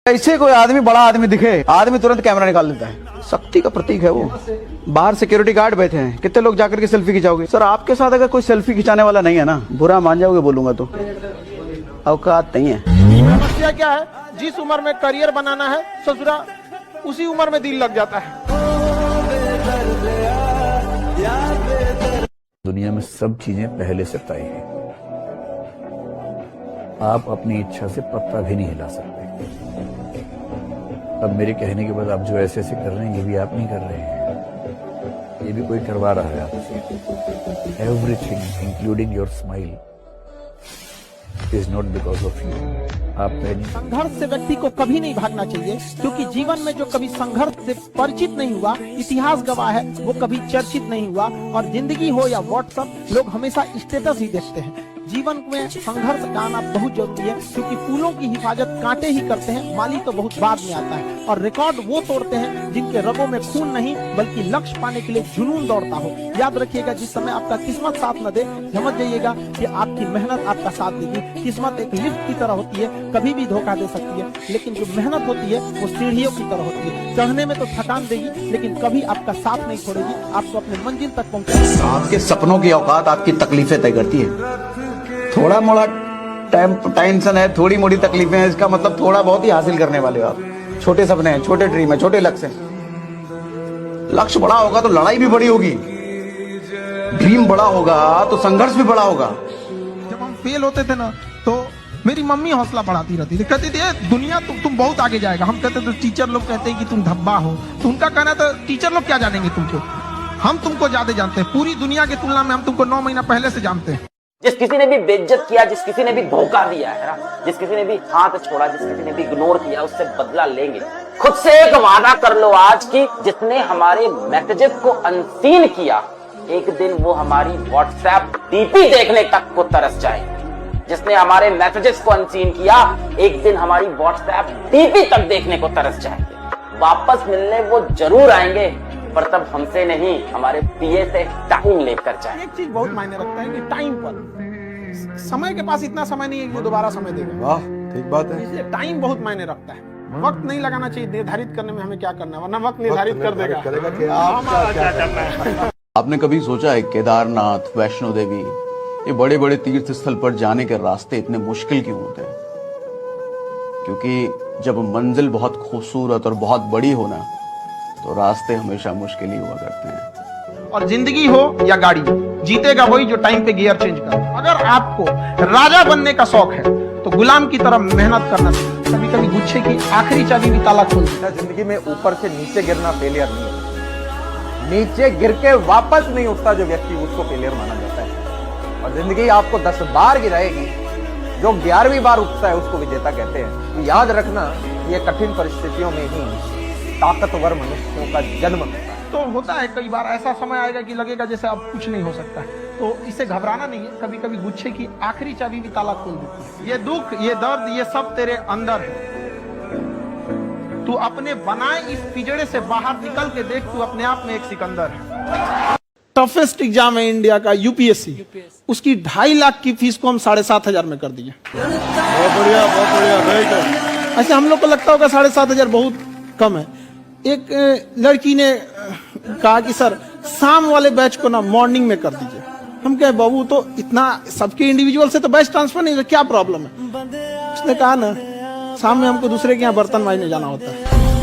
ऐसे कोई आदमी बड़ा आदमी दिखे, आदमी तुरंत कैमरा निकाल लेता है। शक्ति का प्रतीक है वो। बाहर सिक्योरिटी गार्ड बैठे हैं, कितने लोग जाकर के सेल्फी खिंचाओगे? सर आपके साथ अगर कोई सेल्फी खिंचाने वाला नहीं है ना, बुरा मान जाओगे बोलूंगा तो। औकात नहीं है। समस्या क्या है? जिस उम्र में करियर बनाना है ससुरा, उसी उम्र में दिल लग जाता है। दुनिया में सब चीजें पहले से तय हैं। आप अपनी इच्छा से पत्ता भी नहीं हिला सकते। अब मेरे कहने के बाद आप जो ऐसे ऐसे कर रहे हैं, ये भी आप नहीं कर रहे हैं, ये भी कोई करवा रहा है आपसे। Everything including your smile is not because of you. आप संघर्ष से व्यक्ति को कभी नहीं भागना चाहिए, क्योंकि जीवन में जो कभी संघर्ष से परिचित नहीं हुआ, इतिहास गवाह है, वो कभी चर्चित नहीं हुआ। और जिंदगी हो या व्हाट्सएप, लोग हमेशा स्टेटस ही देखते हैं। जीवन में संघर्ष का आना बहुत जरूरी है, क्योंकि फूलों की हिफाजत कांटे ही करते हैं, माली तो बहुत बाद में आता है। और रिकॉर्ड वो तोड़ते हैं जिनके रगों में खून नहीं, बल्कि लक्ष्य पाने के लिए जुनून दौड़ता हो। याद रखिएगा, जिस समय आपका किस्मत साथ न दे, समझ जाइएगा कि आपकी मेहनत आपका साथ देगी। किस्मत एक लिफ्ट की तरह होती है, कभी भी धोखा दे सकती है, लेकिन जो मेहनत होती है वो सीढ़ियों की तरह होती है। चढ़ने में तो थकान देगी, लेकिन कभी आपका साथ नहीं छोड़ेगी, आपको अपने मंजिल तक पहुंचाएगी। आपके सपनों की औकात आपकी तकलीफें तय करती है। थोड़ा मोड़ा टेंशन है, थोड़ी मोड़ी तकलीफें हैं, इसका मतलब थोड़ा बहुत ही हासिल करने वाले हो आप। छोटे सपने हैं, छोटे ड्रीम है, छोटे लक्ष्य हैं। लक्ष्य बड़ा होगा तो लड़ाई भी बड़ी होगी, ड्रीम बड़ा होगा तो संघर्ष भी बड़ा होगा। जब हम फेल होते थे ना, तो मेरी मम्मी हौसला बढ़ाती रहती थी, कहती थी दुनिया तुम बहुत आगे जाएगा। हम कहते थे टीचर लोग कहते हैं कि तुम धब्बा हो, तो उनका कहना था टीचर लोग क्या जानेंगे तुमको, हम तुमको ज्यादा जानते हैं। पूरी दुनिया की तुलना में हम तुमको 9 महीना पहले से जानते हैं। जिस किसी ने भी बेइज्जत किया, जिस किसी ने भी धोखा दिया है ना, जिस किसी ने भी हाथ छोड़ा, जिस किसी ने भी इग्नोर किया, उससे बदला लेंगे। खुद से एक वादा कर लो आज की, जिसने हमारे मैसेजेस को अनसीन किया, एक दिन वो हमारी व्हाट्सएप डीपी देखने तक को तरस जाएंगे। जिसने हमारे मैसेजेस को अनसीन किया, एक दिन हमारी व्हाट्सएप डीपी तक देखने को तरस जाएंगे। वापस मिलने वो जरूर आएंगे, पर तब हमसे नहीं, हमारे पीए से टाइम लेकर जाए। एक चीज बहुत मायने रखता है कि टाइम पर, समय के पास इतना समय नहीं है कि वो दोबारा समय देगा। वाह, ठीक बात है। इसलिए टाइम बहुत मायने रखता है। वक्त नहीं लगाना चाहिए निर्धारित करने में हमें क्या करना है, वरना वक्त निर्धारित कर देगा कि आप क्या करना है। आपने कभी सोचा है केदारनाथ, वैष्णो देवी, ये बड़े बड़े तीर्थ स्थल पर जाने के रास्ते इतने मुश्किल क्यों होते हैं? क्योंकि जब मंजिल बहुत खूबसूरत और बहुत बड़ी हो ना, तो रास्ते हमेशा मुश्किल ही हुआ करते हैं। और जिंदगी हो या गाड़ी, जीतेगा वही जो टाइम पे गियर चेंज कर। अगर आपको राजा बनने का शौक है तो गुलाम की तरह मेहनत करना चाहिए। कभी कभी गुच्छे की आखिरी चाबी भी ताला खोल देता है। जिंदगी में ऊपर से नीचे गिरना फेलियर नहीं है, नीचे गिर के वापस नहीं उठता जो व्यक्ति, उसको फेलियर माना जाता है। और जिंदगी आपको 10 बार गिराएगी, जो 11वीं बार उठता है उसको विजेता कहते हैं। तो याद रखना, ये कठिन परिस्थितियों में ही ताकतवर मनुष्यों का जन्म होता है। तो होता है कई बार ऐसा समय आएगा कि लगेगा जैसे अब कुछ नहीं हो सकता है, तो इसे घबराना नहीं है। कभी कभी गुच्छे की आखिरी चाबी भी ताला खोल देती है। ये दुख, ये दर्द, ये सब तेरे अंदर है। तू अपने बनाए इस पिंजड़े से बाहर निकल के देख, तू अपने आप में एक सिकंदर है। टफेस्ट एग्जाम है इंडिया का, यूपीएससी। उसकी 2.5 लाख की फीस को हम 7,500 में कर दिए। बहुत बढ़िया, बहुत बढ़िया, वेरी गुड। ऐसे हम लोग को लगता होगा 7,500 बहुत कम है। एक लड़की ने कहा कि सर शाम वाले बैच को ना मॉर्निंग में कर दीजिए। हम कहे बाबू, तो इतना सबके इंडिविजुअल से तो बैच ट्रांसफर नहीं, तो क्या प्रॉब्लम है? उसने कहा ना, शाम में हमको दूसरे के यहाँ बर्तन मांजने जाना होता है।